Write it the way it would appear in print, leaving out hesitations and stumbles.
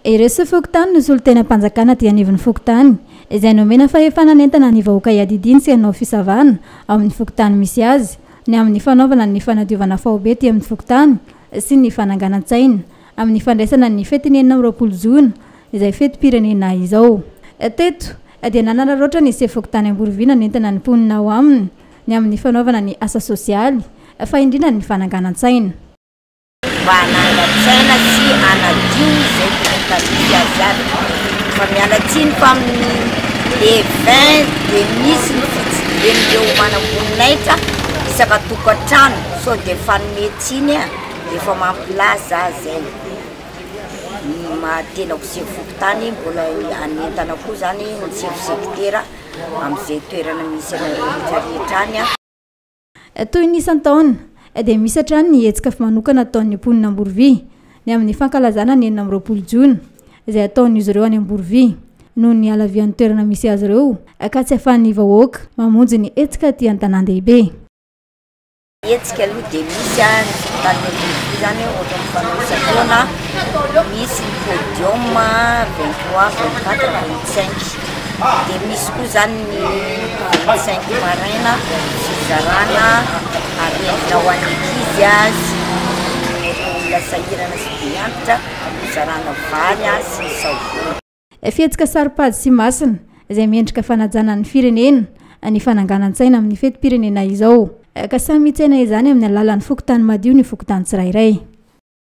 Ireo sy fokotany no solon-tenam-panjakana dia anivon'ny fokotany izay nomena fahefana nentana ny vahoaka iadidiny sy hanao fisavana amin'ny fokotany misy azy ny amin'ny fanaovana ny fanadiovana fahobety amin'ny fokotany sy ny fananganan-tsaina amin'ny fandraisana ny fety 4 Jona izay fetim-pirenena izao. Teto dia nanararaotra ny se fokotany Amborovina nentana ny mponina ao aminy ny amin'ny fanaovana ny asa sosialy fa indrindra ny fananganan-tsaina. Fananganan-tsaina sy anadio izay tokotamisy azy aby fa mialatsiny fa amin'ny le 20 dia misy ny fitsidilen'ireo manam-boninahitra isaka tokantrano sao dia fanometsiny dia efa mampilaza zay mahatenako se fokotany mbola anentana koa zany ny chef secteur amin'izay toerana misy anareo rehetrarehetra any. Toy ny isan-taona dia misy hatrany ny hetsika manokana ataon'ny mponina Amborovia ny amin'ny fankalazana ny 4 Jona izay ataon'izy ireo any Amborovia noho ny halavian'ny toerana misy azy ireo ka tsy ahafahan'ny vahoaka mamonjy ny hetsika aty an-tanan-dehibe. Hetsika aloha dia misy ny fokotany Amborovia zany ohatra mifanosam-taona misy ny podium 23, 24, 25 dia misy koa zany ny 25 maraina fizarana arendrina ho an'ny ankizy sy olona sahirana sy be antitra fizarana vary sy ny savony. Fihetsika saripady sy masina izay miendrika fanajana ny firenena ny fananganan-tsaina amin'ny fetim-pirenena izao ka samy mitsaina izany amin'ny alalan'ny fokotany madio ny fokotany tsirairay.